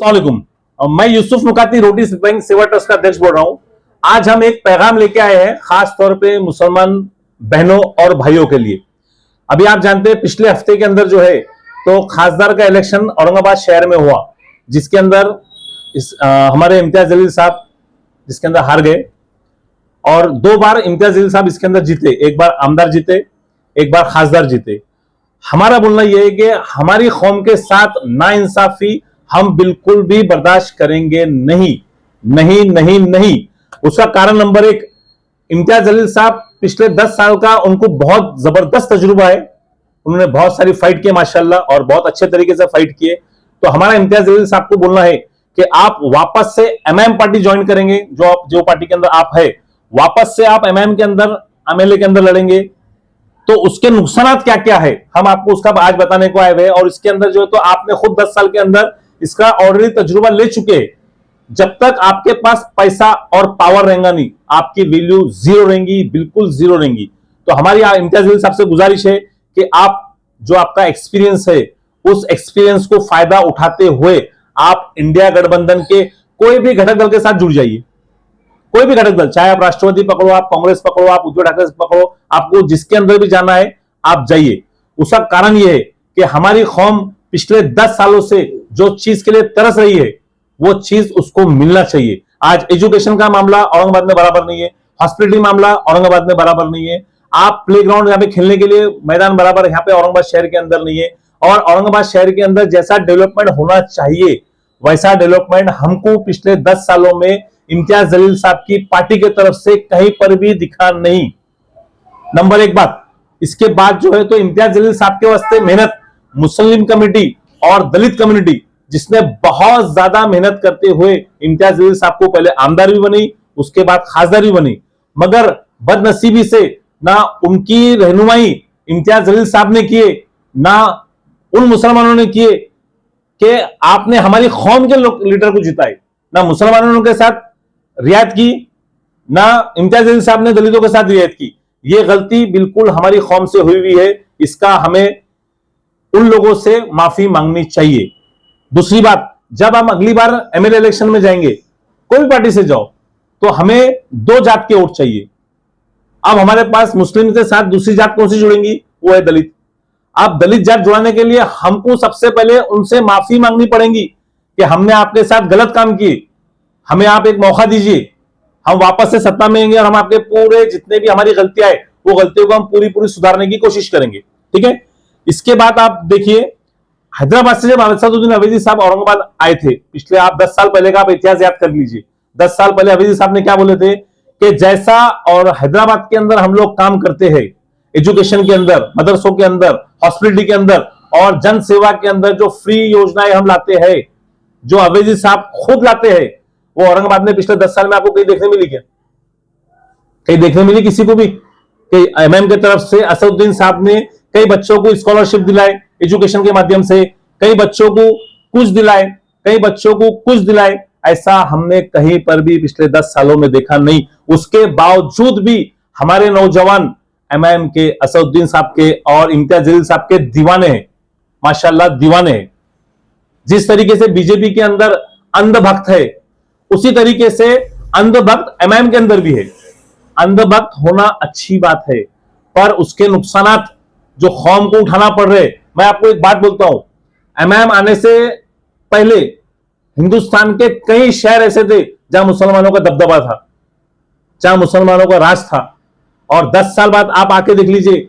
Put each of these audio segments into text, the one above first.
अस्सलामुअलैकुम। मैं यूसुफ मुकाती रोटी बैंक सेवा ट्रस्ट का अध्यक्ष बोल रहा हूं। आज हम एक पैगाम लेके आए हैं खास तौर पे मुसलमान बहनों और भाइयों के लिए। अभी आप जानते हैं पिछले हफ्ते के अंदर जो है तो खासदार का इलेक्शन औरंगाबाद शहर में हुआ, जिसके अंदर हमारे इम्तियाज जलील साहब जिसके अंदर हार गए और 2 बार इम्तियाज जलील साहब इसके अंदर जीते। एक बार आमदार जीते, एक बार खासदार जीते। हमारा बोलना यह है कि हमारी कौम के साथ नाइंसाफी हम बिल्कुल भी बर्दाश्त करेंगे नहीं, नहीं, नहीं, नहीं। उसका कारण नंबर 1, इम्तियाज जलील साहब पिछले 10 साल का उनको बहुत जबरदस्त तजुर्बा है। उन्होंने बहुत सारी फाइट की माशाल्लाह और बहुत अच्छे तरीके से फाइट किए। तो हमारा इम्तियाज जलील साहब को बोलना है कि आप वापस से एमआईएम पार्टी ज्वाइन करेंगे, जो पार्टी के अंदर आप है, वापस से आप एमआईएम के अंदर एमएलए के अंदर लड़ेंगे। तो उसके नुकसान क्या क्या है हम आपको उसका आज बताने को आए हुए हैं। और इसके अंदर जो है तो आपने खुद 10 साल के अंदर इसका ऑलरेडी तजुर्बा ले चुके हैं। जब तक आपके पास पैसा और पावर रहेगा नहीं, आपकी वैल्यू जीरो रहेंगी, बिल्कुल जीरो रहेंगी। तो हमारी इम्तियाज जलील साहब से गुजारिश है कि आप जो आपका एक्सपीरियंस है उस एक्सपीरियंस को फायदा उठाते हुए आप इंडिया गठबंधन के कोई भी घटक दल के साथ जुड़ जाइए। कोई भी घटक दल, चाहे आप राष्ट्रवादी पकड़ो, आप कांग्रेस पकड़ो, आप उद्धव ठाकरे पकड़ो, आपको जिसके अंदर भी जाना है आप जाइए। उसका कारण यह है कि हमारी कौम पिछले 10 सालों से जो चीज के लिए तरस रही है वो चीज उसको मिलना चाहिए। आज एजुकेशन का मामला औरंगाबाद में बराबर नहीं है, हॉस्पिटलिटी मामला औरंगाबाद में बराबर नहीं है, आप प्लेग्राउंड यहाँ पे खेलने के लिए मैदान बराबर यहाँ पे औरंगाबाद शहर के अंदर नहीं है। और औरंगाबाद शहर के अंदर जैसा डेवलपमेंट होना चाहिए वैसा डेवलपमेंट हमको पिछले 10 सालों में इम्तियाज जलील साहब की पार्टी की तरफ से कहीं पर भी दिखा नहीं। नंबर 1 बात। इसके बाद जो है तो इम्तियाज जलील साहब के वास्ते मेहनत मुस्लिम कम्युनिटी और दलित कम्युनिटी, जिसने बहुत ज्यादा मेहनत करते हुए इम्तियाज जलील साहब को पहले आमदार भी बनी, उसके बाद खासदार भी बनी। मगर बदनसीबी से ना उनकी रहनुमाई इम्तियाज जलील साहब ने किए, ना उन मुसलमानों ने किए कि आपने हमारी कौम के लीडर को जिताए। ना मुसलमानों के साथ रियायत की, ना इम्तियाज जलील साहब ने दलितों के साथ रियायत की। यह गलती बिल्कुल हमारी कौम से हुई हुई है। इसका हमें उन लोगों से माफी मांगनी चाहिए। दूसरी बात, जब हम अगली बार एमएलए इलेक्शन में जाएंगे, कोई भी पार्टी से जाओ, तो हमें 2 जात के वोट चाहिए। अब हमारे पास मुस्लिम के साथ दूसरी जात कौन सी जुड़ेंगी? वो है दलित। अब दलित जात जुड़ाने के लिए हमको सबसे पहले उनसे माफी मांगनी पड़ेगी कि हमने आपके साथ गलत काम किए, हमें आप एक मौका दीजिए, हम वापस से सत्ता में आएंगे और हम आपके पूरे जितने भी हमारी गलतियां है वो गलतियों को हम पूरी सुधारने की कोशिश करेंगे। ठीक है। इसके बाद आप देखिए, हैदराबाद से जब असदुद्दीन अवैधी साहब औरंगाबाद आए थे, पिछले आप 10 साल पहले का आप इतिहास याद कर लीजिए। 10 साल पहले अवैधी साहब ने क्या बोले थे कि जैसा और हैदराबाद के अंदर हम लोग काम करते हैं, एजुकेशन के अंदर, मदरसों के अंदर, हॉस्पिटलिटी के अंदर और जन सेवा के अंदर जो फ्री योजनाएं हम लाते हैं, जो अवैधी साहब खुद लाते हैं, वो औरंगाबाद में पिछले 10 साल में आपको कहीं देखने मिली क्या? कहीं देखने मिली किसी को भी? कि एमएम की तरफ से असदुद्दीन साहब ने कई बच्चों को स्कॉलरशिप दिलाए एजुकेशन के माध्यम से, कई बच्चों को कुछ दिलाए, कई बच्चों को कुछ दिलाए, ऐसा हमने कहीं पर भी पिछले 10 सालों में देखा नहीं। उसके बावजूद भी हमारे नौजवान एमएम के, असदुद्दीन साहब के और इम्तियाज जलील साहब के दीवाने हैं, माशाल्लाह दीवाने हैं। जिस तरीके से बीजेपी के अंदर अंधभक्त है, उसी तरीके से अंधभक्त एमएम के अंदर भी है। अंधभक्त होना अच्छी बात है, पर उसके नुकसानात जो कौम को उठाना पड़ रहे। मैं आपको एक बात बोलता हूं, एमएम आने से पहले हिंदुस्तान के कई शहर ऐसे थे जहां मुसलमानों का दबदबा था, जहां मुसलमानों का राज था। और 10 साल बाद आप आके देख लीजिए,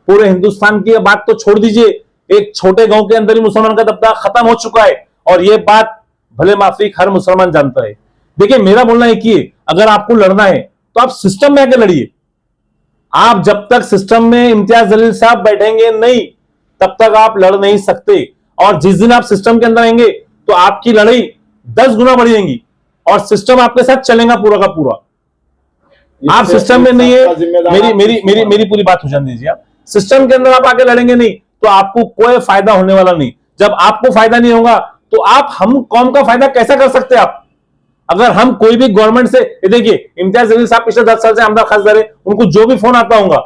पूरे हिंदुस्तान की बात तो छोड़ दीजिए, एक छोटे गांव के अंदर ही मुसलमान का दबदबा खत्म हो चुका है। और यह बात भले माफी हर मुसलमान जानता है। देखिए, मेरा बोलना है कि अगर आपको लड़ना है तो आप सिस्टम में आके लड़िए। आप जब तक सिस्टम में इम्तियाज जलील साहब बैठेंगे नहीं, तब तक आप लड़ नहीं सकते। और जिस दिन आप सिस्टम के अंदर आएंगे तो आपकी लड़ाई 10 गुना बढ़ जाएगी और सिस्टम आपके साथ चलेगा पूरा का पूरा। आप सिस्टम में नहीं है, मेरी पूरी बात हो जाने दीजिए। आप सिस्टम के अंदर आप आके लड़ेंगे नहीं तो आपको कोई फायदा होने वाला नहीं। जब आपको फायदा नहीं होगा तो आप हम कौम का फायदा कैसा कर सकते हैं? आप अगर हम कोई भी गवर्नमेंट से, देखिए इम्तियाज जलील साहब पिछले 10 साल से आमदार खासदार है, उनको जो भी फोन आता होगा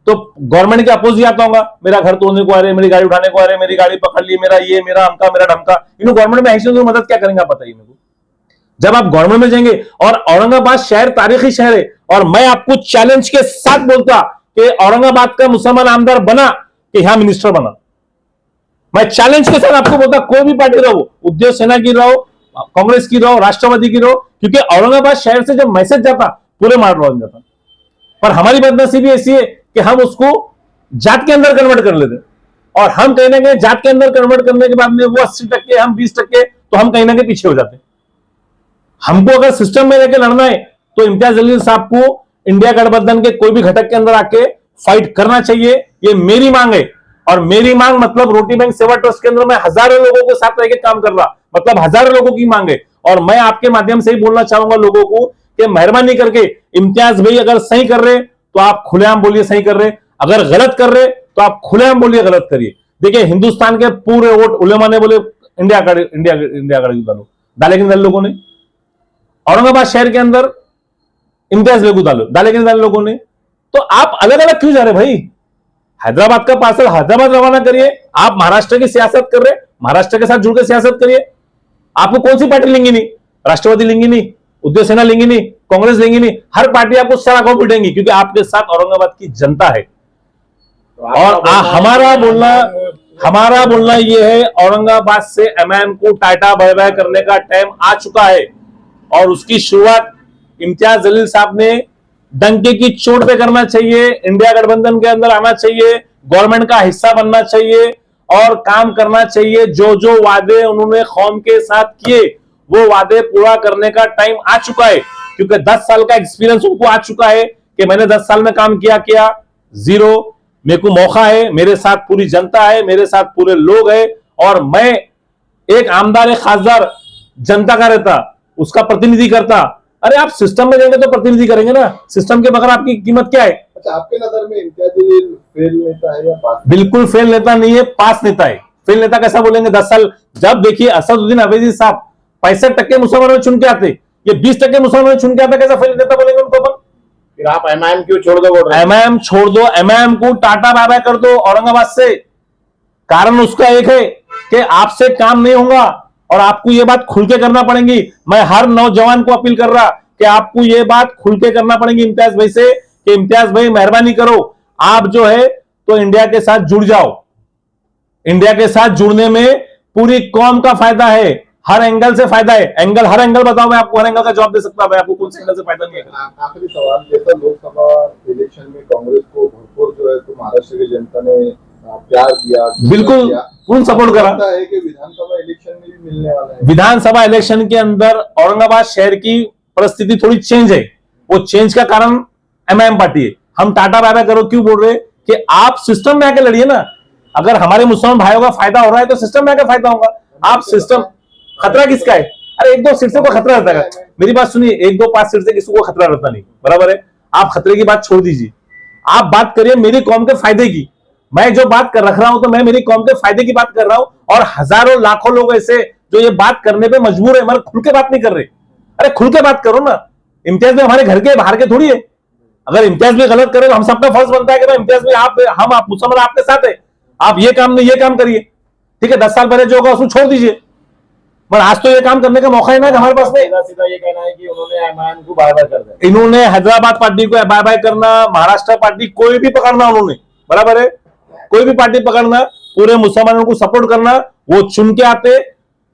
तो गवर्नमेंट के अपोज आता होगा, मेरा घर तोड़ने को आ रहे, मेरी गाड़ी उठाने को आ रहे, मेरी गाड़ी पकड़ ली, मेरा ये, मेरा अमका, मेरा ढमका। इन गवर्नमेंट में ऐसी मदद क्या करेंगे आप बताइए मेरे को। जब आप गवर्नमेंट में जाएंगे, और औरंगाबाद शहर तारीखी शहर है, और मैं आपको चैलेंज के साथ बोलता कि औरंगाबाद का मुसलमान आमदार बना कि यहां मिनिस्टर बना। मैं चैलेंज के साथ आपको बोलता, कोई भी पार्टी रहो, उद्योग सेना की रहो, कांग्रेस की रहो, राष्ट्रवादी की रहो, क्योंकि औरंगाबाद शहर से जब मैसेज जाता पूरे मार्ग बन जाता। पर हमारी बदनसीबी ऐसी है कि हम उसको जात के अंदर कन्वर्ट कर लेते, और हम कहीं ना कहीं जात के अंदर कन्वर्ट करने के बाद में वो 80%, हम 20%, तो हम कहीं ना कहीं पीछे हो जाते। हमको अगर सिस्टम में लेकर लड़ना है तो इम्तियाज जलील साहब को इंडिया गठबंधन के कोई भी घटक के अंदर आके फाइट करना चाहिए, ये मेरी मांग है। और मेरी मांग मतलब रोटी बैंक सेवा ट्रस्ट के अंदर मैं हजारों लोगों के साथ रह के काम कर रहा, मतलब हजारों लोगों की मांग है। और मैं आपके माध्यम से ही बोलना चाहूंगा लोगों को कि मेहरबानी करके इम्तियाज भाई अगर सही कर रहे तो आप खुलेआम बोलिए सही कर रहे, अगर गलत कर रहे तो आप खुलेआम बोलिए गलत करिए। देखिए हिंदुस्तान के पूरे वोट उलेमा ने बोले इंडिया आघाड़ी डालो, डाले कि नहीं लोगों ने? औरंगाबाद शहर के अंदर इम्तियाज भाई को डाले कि नहीं लोगों ने? तो आप अलग अलग क्यों जा रहे भाई? हैदराबाद का पार्सल हैदराबाद रवाना करिए। आप महाराष्ट्र की सियासत कर रहे, महाराष्ट्र के साथ जुड़कर सियासत करिए। आपको कौन सी पार्टी लेंगी नहीं? राष्ट्रवादी लेंगी नहीं, उद्योग सेना लेंगी नहीं, कांग्रेस लेंगी नहीं, हर पार्टी आपको सलाखों पिटेंगी, क्योंकि आपके साथ औरंगाबाद की जनता है। और हमारा बोलना यह है, औरंगाबाद से एमआईएम को टाटा बाय बाय करने का टाइम आ चुका है, और उसकी शुरुआत इम्तियाज जलील साहब ने डंके की चोट पे करना चाहिए। इंडिया गठबंधन के अंदर आना चाहिए, गवर्नमेंट का हिस्सा बनना चाहिए और काम करना चाहिए। जो जो वादे उन्होंने कौम के साथ किए वो वादे पूरा करने का टाइम आ चुका है, क्योंकि 10 साल का एक्सपीरियंस उनको आ चुका है कि मैंने 10 साल में काम किया जीरो। मेरे को मौका है, मेरे साथ पूरी जनता है, मेरे साथ पूरे लोग है, और मैं एक आमदार एक खासदार जनता का रहता, उसका प्रतिनिधि करता। अरे आप सिस्टम में जाएंगे तो प्रतिनिधि करेंगे ना, सिस्टम के बगैर आपकी कीमत क्या है? अच्छा, आपके नजर में इम्तियाज जलील फेल नेता है या पास? बिल्कुल फेल नेता नहीं है, पास नेता है। फेल नेता कैसा बोलेंगे? 10 साल जब देखिए असदुद्दीन अवैधी साहब 65% मुसलमानों चुन के आते, ये 20% मुसलमानों चुन के आता, कैसा फेल नेता बोलेंगे उनको अपन? फिर आप एमआईएम क्यों छोड़ दो? एमआईएम छोड़ दो, एमआईएम को टाटा बाय बाय कर दो औरंगाबाद से। कारण उसका एक है कि आपसे काम नहीं होगा, और आपको ये बात खुल के करना पड़ेगी। मैं हर नौजवान को अपील कर रहा कि आपको ये बात खुल के करना पड़ेगी इम्तियाज भाई से, कि इम्तियाज भाई मेहरबानी करो, आप जो है तो इंडिया के साथ जुड़ जाओ। इंडिया के साथ जुड़ने में पूरी कौम का फायदा है, हर एंगल से फायदा है। हर एंगल बताओ, मैं आपको हर एंगल का जवाब दे सकता हूं, मैं आपको कौन से एंगल से फायदा नहीं है। आखिरी सवाल, जैसा लोकसभा इलेक्शन में कांग्रेस को भरपूर जो है तो महाराष्ट्र की जनता ने प्यार दिया, बिल्कुल पूर्ण सपोर्ट करा है कि विधानसभा इलेक्शन में भी मिलने वाला है। विधानसभा इलेक्शन के अंदर औरंगाबाद शहर की परिस्थिति थोड़ी चेंज है, वो चेंज का कारण एमआईएम पार्टी है। हम टाटा बाय बाय करो क्यों बोल रहे कि आप सिस्टम में आके लड़िए ना। अगर हमारे मुसलमान भाइयों का फायदा हो रहा है तो सिस्टम में आके फायदा होगा। आप सिस्टम, खतरा किसका है? अरे 1-2 सीट से कोई खतरा रहता है? मेरी बात सुनिए, 1-2-5 सीट से किसी को खतरा रहता नहीं, बराबर है। आप खतरे की बात छोड़ दीजिए, आप बात करिए मेरी कौम के फायदे की। मैं जो बात कर रख रहा हूं तो मैं मेरी कौम के फायदे की बात कर रहा हूं, और हजारों लाखों लोग ऐसे जो ये बात करने पे मजबूर है, मगर खुल के बात नहीं कर रहे। अरे खुल के बात करो ना। इम्तियाज भी हमारे घर के बाहर के थोड़ी है। अगर इम्तियाज भी गलत करे तो हम सबका फर्ज बनता है कि भाई इम्तियाज भी आप मुसलमान आपके साथ है, आप ये काम नहीं ये काम करिए, ठीक है। 10 साल पहले जो होगा उसको छोड़ दीजिए, पर आज तो ये काम करने का मौका ही ना हमारे पास नहीं। सीधा ये कहना है कि उन्होंने एमआईएम को बाय बाय कर दिया। इन्होंने हैदराबाद पार्टी को बाय बाय करना, महाराष्ट्र पार्टी कोई भी पकड़ना, उन्होंने बराबर है, कोई भी पार्टी पकड़ना, पूरे मुसलमानों को सपोर्ट करना। वो चुन के आते,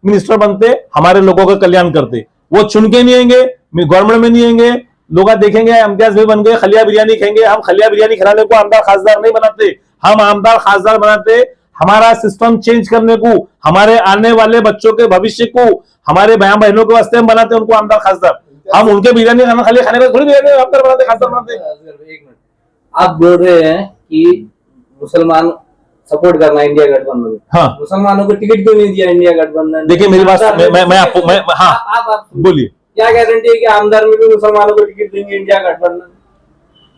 मिनिस्टर बनते, हमारे लोगों का कल्याण करते। वो चुन के नहीं आएंगे, गवर्नमेंट में नहीं आएंगे, लोग देखेंगे इम्तियाज भाई बन गए, खलिया बिरयानी खाएंगे। हम खलिया बिरयानी खिलाने को आमदार खासदार नहीं बनाते, हम आमदार खासदार बनाते हमारा सिस्टम चेंज करने को, हमारे आने वाले बच्चों के भविष्य को, हमारे बहन बहनों के वास्ते हम बनाते उनको आमदार खासदार। हम उनके बिरयानी खाना खाली खाने का थोड़ी बिरयानी आमदार बनाते खासदार बनाते। एक मिनट, आप बोल रहे हैं कि मुसलमान सपोर्ट करना इंडिया गठबंधन, हाँ, मुसलमानों को टिकट क्यों नहीं दिया इंडिया गठबंधन? देखिए मेरी बात, मैं आपको हाँ आप बोलिए, क्या गारंटी है कि आमदार में भी मुसलमानों को टिकट देंगे इंडिया गठबंधन?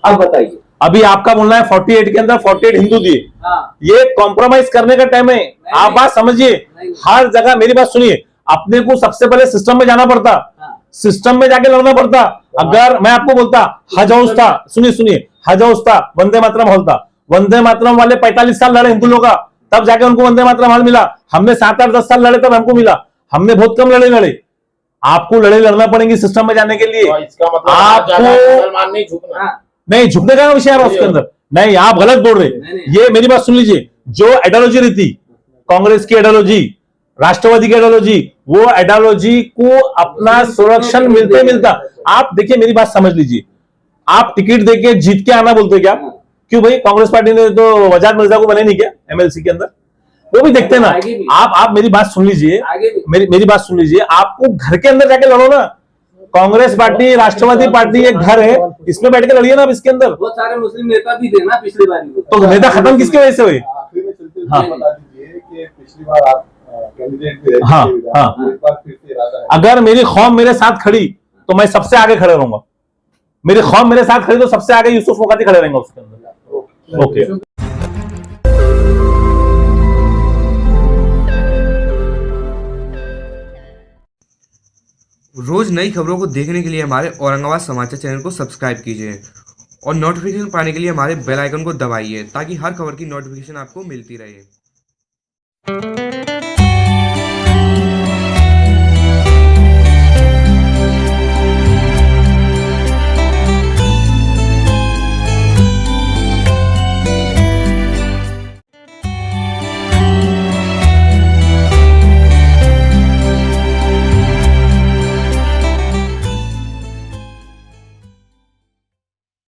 आप बताइए। अभी आपका बोलना है 48 के अंदर 48 हिंदू दिए, हाँ। ये कॉम्प्रोमाइज करने का टाइम है। आप बात समझिए, हर जगह मेरी बात सुनिए, अपने को सबसे पहले सिस्टम में जाना पड़ता, हाँ। सिस्टम में जाके लड़ना पड़ता, अगर मैं आपको बोलता हज हाउस था, सुनिए हज हाउस था, वंदे मातरम हॉल था, वंदे मातरम वाले 45 साल लड़े हिंदू लोग, तब जाके उनको वंदे मातरम हॉल मिला। हमने 7-8-10 साल लड़े तब हमको मिला, हमने बहुत कम लड़े। आपको लड़ना पड़ेंगे सिस्टम में जाने के लिए। तो इसका मतलब आपको मुसलमान नहीं झुकना, नहीं झुकने का विषय है उसके अंदर, नहीं आप गलत बोल रहे। ये मेरी बात सुन लीजिए, जो आइडियोलॉजी रहती कांग्रेस की आइडियोलॉजी, राष्ट्रवादी की आइडियोलॉजी, वो आइडियोलॉजी को अपना संरक्षण मिलता। आप देखिए मेरी बात समझ लीजिए, आप टिकट देके जीत के आना बोलते क्या? क्यों भाई, कांग्रेस पार्टी ने तो वजाद मिर्जा को बने नहीं क्या एमएलसी के अंदर? वो भी देखते ना। आप मेरी बात सुन लीजिए, मेरी बात सुन लीजिए, आपको घर के अंदर जाके लड़ो ना। कांग्रेस पार्टी, राष्ट्रवादी पार्टी एक घर है, इसमें बैठ के लड़िए ना। अब इसके अंदर बहुत सारे मुस्लिम नेता भी थे ना पिछली बार, तो नेता खत्म किसके वजह से हुए? आखिरी में चलते हुए बता दीजिए कि पिछली बार आप कैंडिडेट भी रहे हाँ, थे, हाँ। एक बार फिर से इरादा है। अगर मेरी कौम मेरे साथ खड़ी तो मैं सबसे आगे खड़े रहूंगा। मेरी कौम मेरे साथ खड़ी तो सबसे आगे यूसुफ मुकाती खड़े रहेंगे उसके अंदर। ओके। रोज नई खबरों को देखने के लिए हमारे औरंगाबाद समाचार चैनल को सब्सक्राइब कीजिए और नोटिफिकेशन पाने के लिए हमारे बेल आइकन को दबाइए ताकि हर खबर की नोटिफिकेशन आपको मिलती रहे।